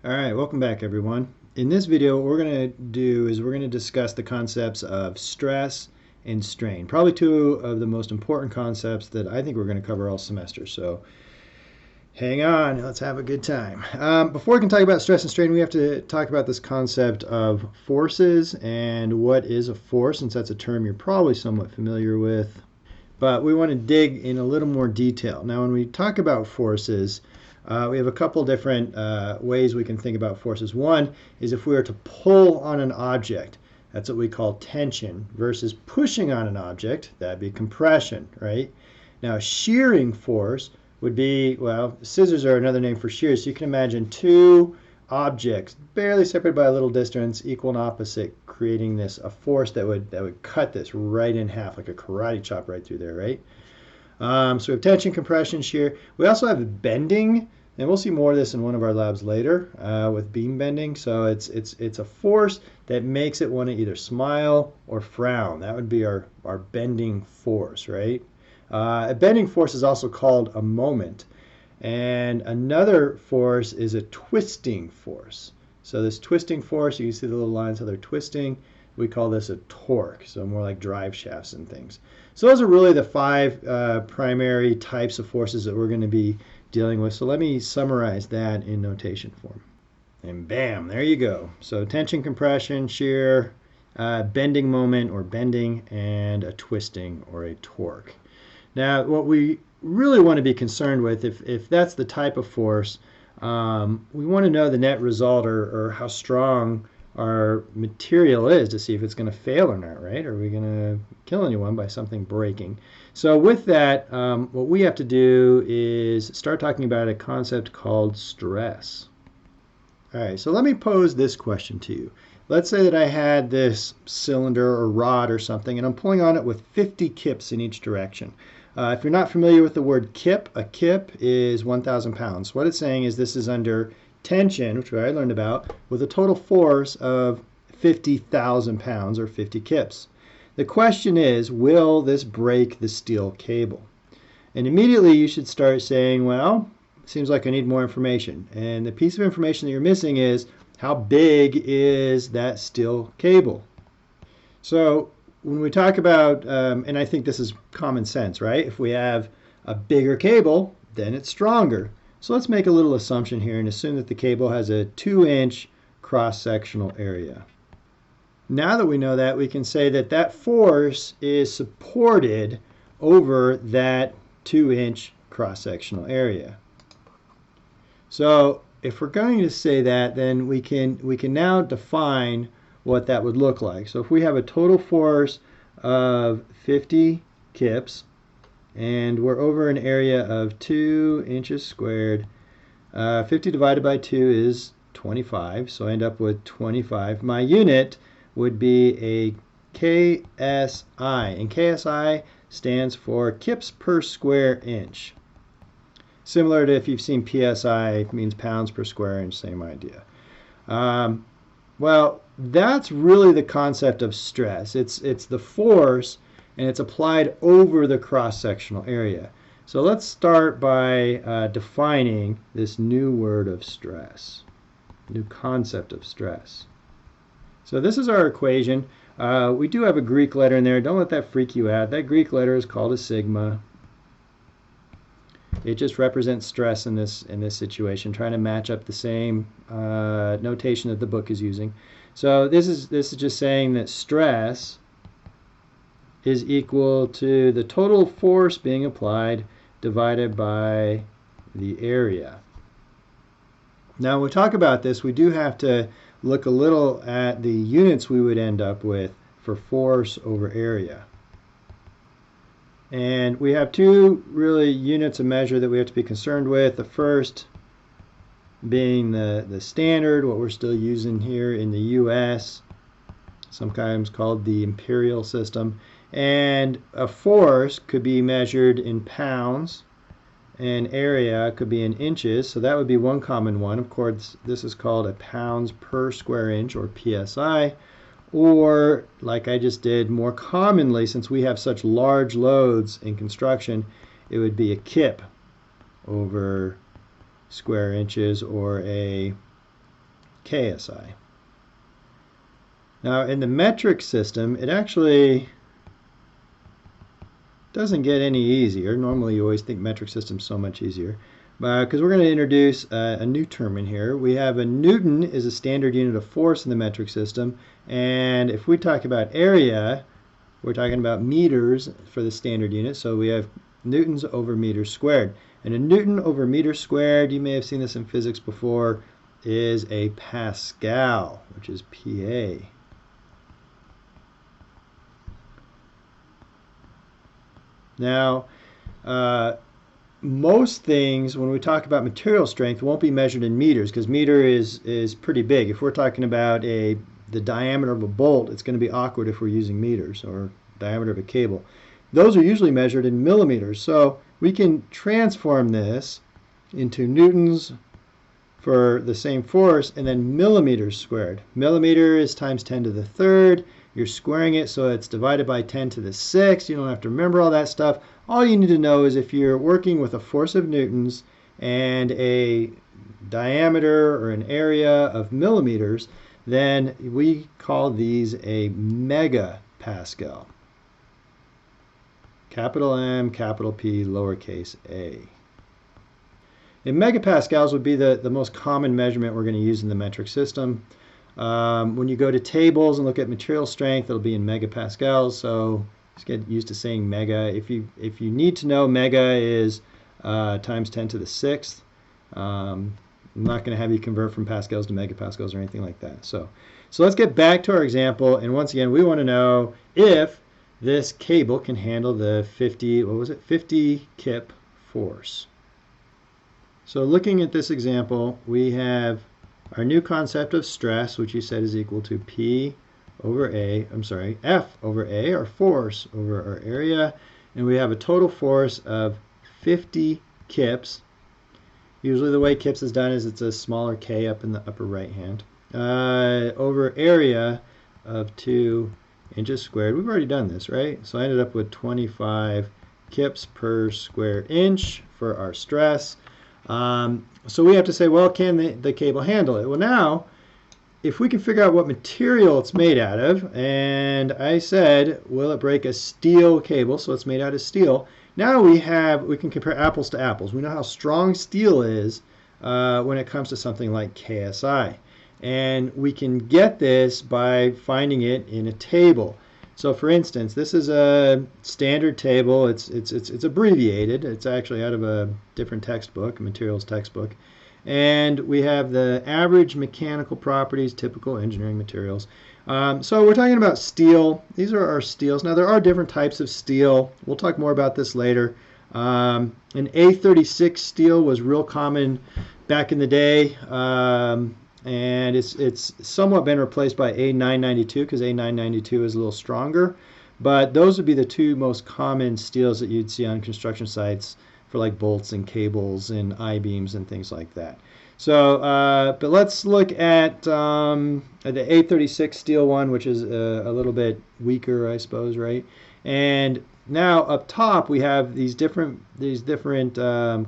All right, welcome back everyone. In this video, what we're going to do is we're going to discuss the concepts of stress and strain. Probably two of the most important concepts that I think we're going to cover all semester. So hang on, let's have a good time. Before we can talk about stress and strain, we have to talk about this concept of forces and what is a force, since that's a term you're probably somewhat familiar with. But we want to dig in a little more detail. Now, when we talk about forces, we have a couple different ways we can think about forces. One is if we were to pull on an object, that's what we call tension, versus pushing on an object, that'd be compression, right? Now, shearing force would be, well, scissors are another name for shears. So you can imagine two objects barely separated by a little distance, equal and opposite, creating a force that would cut this right in half, like a karate chop right through there, right? So we have tension, compression, shear. We also have bending, and we'll see more of this in one of our labs later with beam bending. So it's a force that makes it want to either smile or frown. That would be our bending force, right? A bending force is also called a moment. And another force is a twisting force. So this twisting force, you can see the little lines how they're twisting. We call this a torque, so more like drive shafts and things. So those are really the five primary types of forces that we're going to be dealing with. So let me summarize that in notation form. And bam, there you go. So tension, compression, shear, bending moment or bending, and a twisting or a torque. Now, what we really want to be concerned with, if that's the type of force, we want to know the net result or how strong our material is to see if it's going to fail or not, right? Are we going to kill anyone by something breaking? So with that, what we have to do is start talking about a concept called stress. All right, so let me pose this question to you. Let's say that I had this cylinder or rod or something, and I'm pulling on it with 50 kips in each direction. If you're not familiar with the word kip, a kip is 1,000 pounds. What it's saying is this is under tension, which I learned about, with a total force of 50,000 pounds or 50 kips. The question is, will this break the steel cable? And immediately you should start saying, well, it seems like I need more information. And the piece of information that you're missing is, how big is that steel cable? So when we talk about, and I think this is common sense, right? If we have a bigger cable, then it's stronger. So let's make a little assumption here and assume that the cable has a 2-inch cross-sectional area. Now that we know that, we can say that that force is supported over that 2-inch cross-sectional area. So if we're going to say that, then we can now define what that would look like. So if we have a total force of 50 kips, and we're over an area of 2 inches squared, 50 divided by 2 is 25, so I end up with 25. My unit would be a KSI, and KSI stands for kips per square inch. Similar to if you've seen PSI, means pounds per square inch, same idea. Well, that's really the concept of stress. It's the force, and it's applied over the cross-sectional area. So let's start by defining this new word of stress, new concept of stress. So this is our equation. We do have a Greek letter in there. Don't let that freak you out. That Greek letter is called a sigma. It just represents stress in this situation, trying to match up the same notation that the book is using. So this is just saying that stress is equal to the total force being applied divided by the area. Now, when we talk about this, we do have to look a little at the units we would end up with for force over area. And we have two really units of measure that we have to be concerned with. The first being the standard, what we're still using here in the US, sometimes called the imperial system. And a force could be measured in pounds, and area could be in inches, so that would be one common one. Of course, this is called a pounds per square inch, or PSI, or like I just did, more commonly, since we have such large loads in construction, it would be a kip over square inches, or a KSI. Now in the metric system, it actually doesn't get any easier. Normally you always think metric system's so much easier. Because we're going to introduce a new term in here. We have a Newton is a standard unit of force in the metric system. And if we talk about area, we're talking about meters for the standard unit. So we have newtons over meters squared. And a Newton over meter squared, you may have seen this in physics before, is a Pascal, which is PA. Now, most things, when we talk about material strength, won't be measured in meters because meter is pretty big. If we're talking about the diameter of a bolt, it's going to be awkward if we're using meters, or diameter of a cable. Those are usually measured in millimeters. So we can transform this into newtons for the same force and then millimeters squared. Millimeter is times 10 to the third. You're squaring it so it's divided by 10 to the 6th. You don't have to remember all that stuff. All you need to know is if you're working with a force of newtons and a diameter or an area of millimeters, then we call these a megapascal. Capital M, capital P, lowercase a. And megapascals would be the most common measurement we're going to use in the metric system. When you go to tables and look at material strength, it'll be in megapascals. So just get used to saying mega. If you need to know, mega is times 10 to the 6th. I'm not going to have you convert from pascals to megapascals or anything like that. So let's get back to our example. And once again, we want to know if this cable can handle the 50 kip force. So looking at this example, we have our new concept of stress, which you said is equal to F over A, our force over our area. And we have a total force of 50 kips. Usually the way kips is done is it's a smaller k up in the upper right hand. Over area of 2 inches squared. We've already done this, right? So I ended up with 25 kips per square inch for our stress. So we have to say, well, can the cable handle it? Well, now, if we can figure out what material it's made out of, and I said, will it break a steel cable? So it's made out of steel. Now we can compare apples to apples. We know how strong steel is when it comes to something like KSI. And we can get this by finding it in a table. So for instance, this is a standard table. It's abbreviated. It's actually out of a different textbook, a materials textbook. And we have the average mechanical properties, typical engineering materials. So we're talking about steel. These are our steels. Now there are different types of steel. We'll talk more about this later. An A36 steel was real common back in the day. And it's somewhat been replaced by A992 because A992 is a little stronger. But those would be the two most common steels that you'd see on construction sites for like bolts and cables and I-beams and things like that. So, but let's look at the A36 steel one, which is a little bit weaker, I suppose, right? And now up top we have these different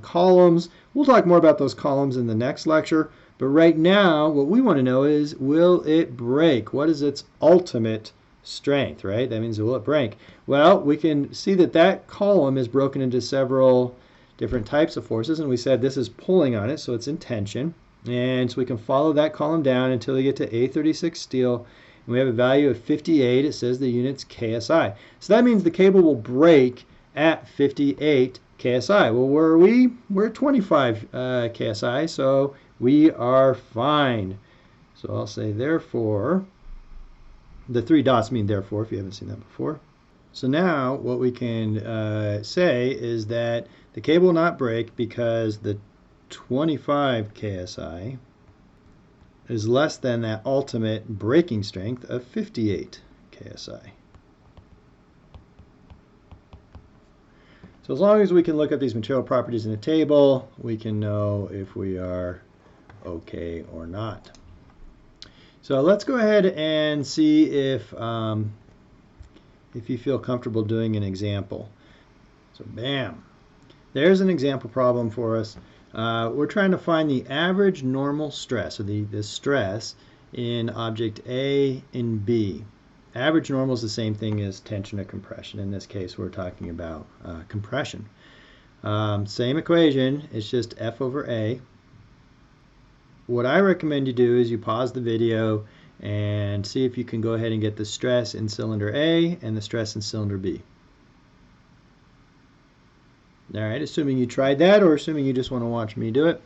columns. We'll talk more about those columns in the next lecture. But right now, what we want to know is, will it break? What is its ultimate strength, right? That means, will it break? Well, we can see that that column is broken into several different types of forces, and we said this is pulling on it, so it's in tension. And so we can follow that column down until we get to A36 steel, and we have a value of 58. It says the unit's KSI. So that means the cable will break at 58 KSI. Well, where are we? We're at 25 KSI, so we are fine. So I'll say therefore. The three dots mean therefore if you haven't seen that before. So now what we can say is that the cable will not break because the 25 KSI is less than that ultimate breaking strength of 58 KSI. So as long as we can look up these material properties in a table, we can know if we are okay or not. So let's go ahead and see if you feel comfortable doing an example. So bam, there's an example problem for us. we're trying to find the average normal stress, or the stress in object A and B. Average normal is the same thing as tension or compression. In this case, we're talking about compression. Same equation, it's just F over A. What I recommend you do is you pause the video and see if you can go ahead and get the stress in cylinder A and the stress in cylinder B. Alright, assuming you tried that, or assuming you just want to watch me do it.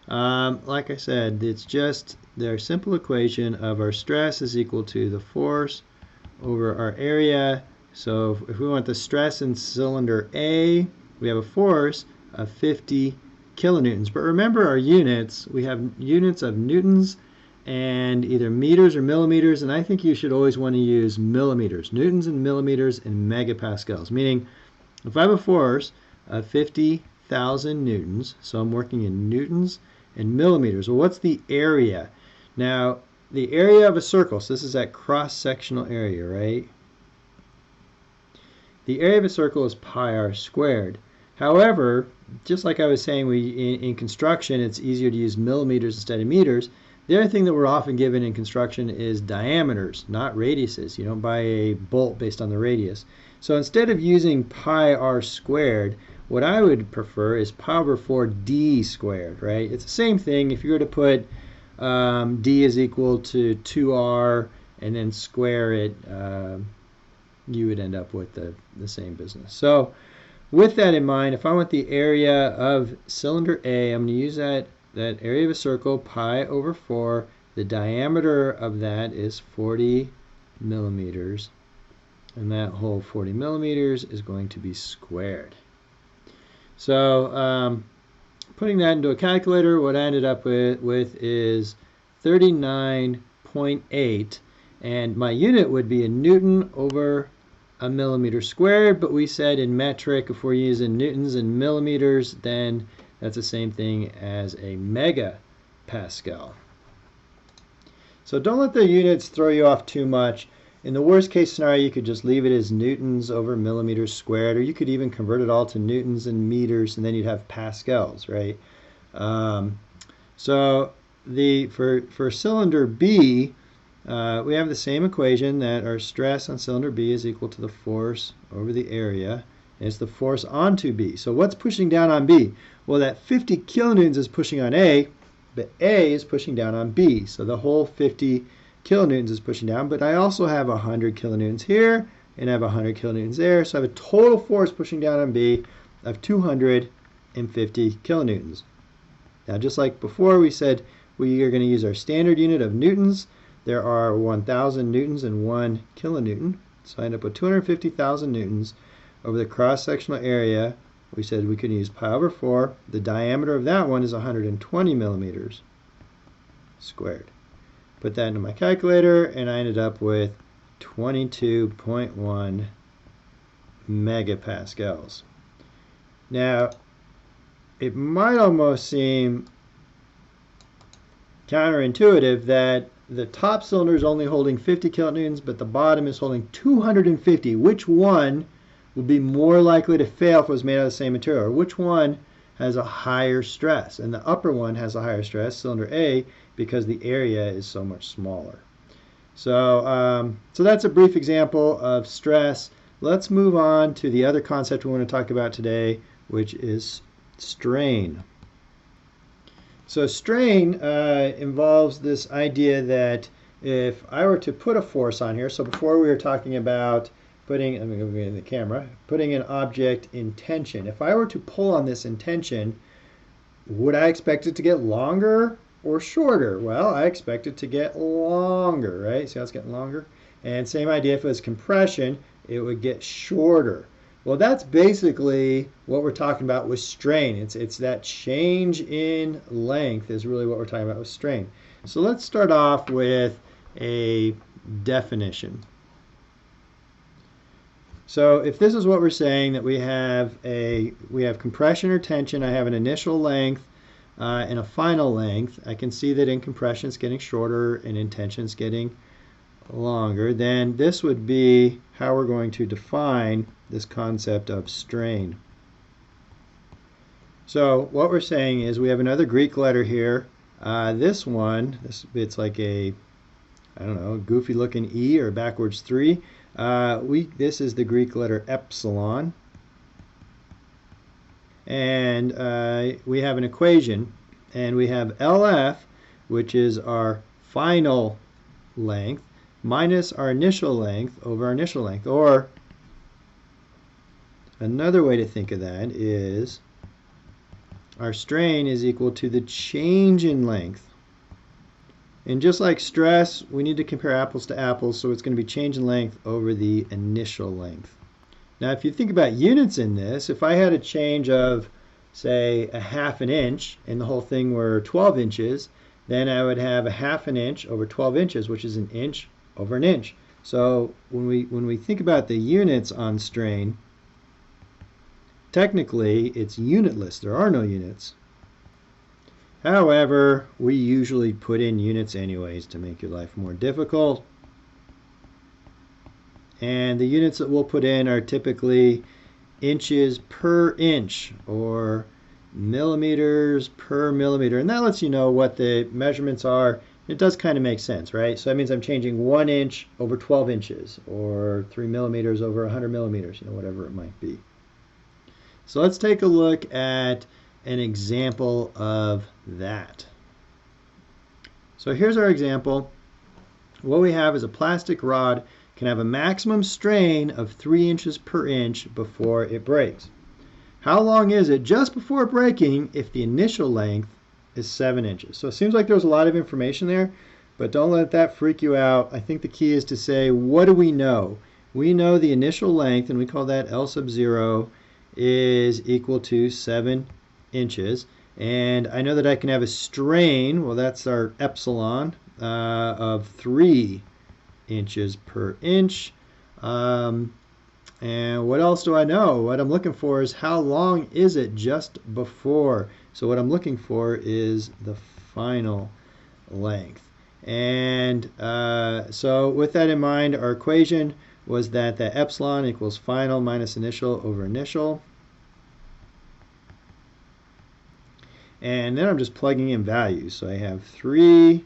Like I said, it's just their simple equation of our stress is equal to the force over our area. So if we want the stress in cylinder A, we have a force of 50 kilonewtons. But remember our units, we have units of newtons and either meters or millimeters, and I think you should always want to use millimeters. Newtons and millimeters and megapascals, meaning if I have a force of 50,000 newtons, so I'm working in newtons and millimeters. Well, what's the area? Now, the area of a circle, so this is that cross-sectional area, right? The area of a circle is pi r squared. However, just like I was saying, in construction, it's easier to use millimeters instead of meters. The other thing that we're often given in construction is diameters, not radiuses. You don't buy a bolt based on the radius. So instead of using pi r squared, what I would prefer is pi over 4 d squared, right? It's the same thing. If you were to put d is equal to 2r and then square it, you would end up with the same business. So with that in mind, if I want the area of cylinder A, I'm going to use that area of a circle, pi over 4. The diameter of that is 40 millimeters. And that whole 40 millimeters is going to be squared. So putting that into a calculator, what I ended up with is 39.8. And my unit would be a newton over a millimeter squared, but we said in metric, if we're using newtons and millimeters, then that's the same thing as a megapascal. So don't let the units throw you off too much. In the worst case scenario, you could just leave it as newtons over millimeters squared, or you could even convert it all to newtons and meters, and then you'd have pascals, right? So for cylinder B, we have the same equation that our stress on cylinder B is equal to the force over the area. And it's the force onto B. So what's pushing down on B? Well, that 50 kilonewtons is pushing on A, but A is pushing down on B. So the whole 50 kilonewtons is pushing down, but I also have 100 kilonewtons here, and I have 100 kilonewtons there. So I have a total force pushing down on B of 250 kilonewtons. Now, just like before, we said we are going to use our standard unit of newtons. There are 1,000 newtons and 1 kilonewton. So I end up with 250,000 newtons over the cross-sectional area. We said we could use pi over 4. The diameter of that one is 120 millimeters squared. Put that into my calculator, and I ended up with 22.1 megapascals. Now, it might almost seem counterintuitive that the top cylinder is only holding 50 kilonewtons, but the bottom is holding 250. Which one would be more likely to fail if it was made out of the same material? Or which one has a higher stress? And the upper one has a higher stress, cylinder A, because the area is so much smaller. So, so that's a brief example of stress. Let's move on to the other concept we want to talk about today, which is strain. So strain involves this idea that if I were to put a force on here, so before we were talking about putting, let me go in the camera, putting an object in tension. If I were to pull on this in tension, would I expect it to get longer or shorter? Well, I expect it to get longer, right? See how it's getting longer? And same idea, if it was compression, it would get shorter. Well, that's basically what we're talking about with strain. It's that change in length is really what we're talking about with strain. So let's start off with a definition. So if this is what we're saying, that we have compression or tension, I have an initial length and a final length. I can see that in compression it's getting shorter and in tension it's getting longer. Then this would be how we're going to define this concept of strain. So what we're saying is we have another Greek letter here. This one, it's like a, I don't know, goofy looking E or backwards 3. This is the Greek letter epsilon. And we have an equation, and we have LF, which is our final length, minus our initial length over our initial length. Or another way to think of that is our strain is equal to the change in length. And just like stress, we need to compare apples to apples, so it's going to be change in length over the initial length. Now, if you think about units in this, if I had a change of, say, a half an inch, and the whole thing were 12 inches, then I would have a half an inch over 12 inches, which is an inch over an inch. So when we think about the units on strain, technically it's unitless. There are no units. However, we usually put in units anyways to make your life more difficult. And the units that we'll put in are typically inches per inch or millimeters per millimeter. And that lets you know what the measurements are. It does kind of make sense, right? So that means I'm changing 1 inch over 12 inches or 3 millimeters over 100 millimeters, whatever it might be. So let's take a look at an example of that. So here's our example. What we have is a plastic rod can have a maximum strain of 3 inches per inch before it breaks. How long is it just before breaking if the initial length is 7 inches? So it seems like there's a lot of information there, but don't let that freak you out. I think the key is to say, what do we know? We know the initial length, and we call that L sub 0, is equal to 7 inches. And I know that I can have a strain, well, that's our epsilon, of 3 inches per inch. And what else do I know? What I'm looking for is how long is it just before. So what I'm looking for is the final length. And so with that in mind, our equation was that the epsilon equals final minus initial over initial. And then I'm just plugging in values. So I have 3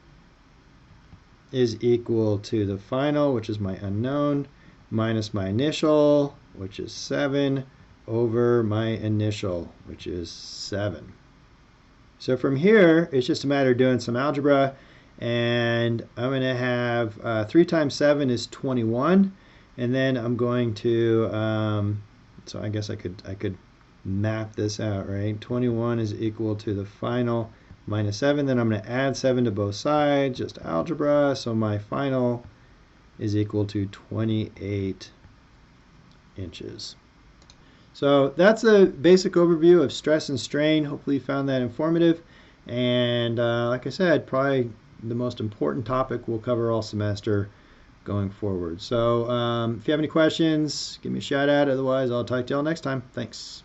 is equal to the final, which is my unknown, minus my initial, which is 7, over my initial, which is 7. So from here, it's just a matter of doing some algebra, and I'm going to have 3 times 7 is 21, and then I'm going to, so I guess I could map this out, right? 21 is equal to the final minus 7, then I'm going to add 7 to both sides, just algebra, so my final is equal to 28 inches. So that's a basic overview of stress and strain. Hopefully you found that informative, and like I said, probably the most important topic we'll cover all semester going forward. So if you have any questions, give me a shout out, otherwise I'll talk to y'all next time. Thanks.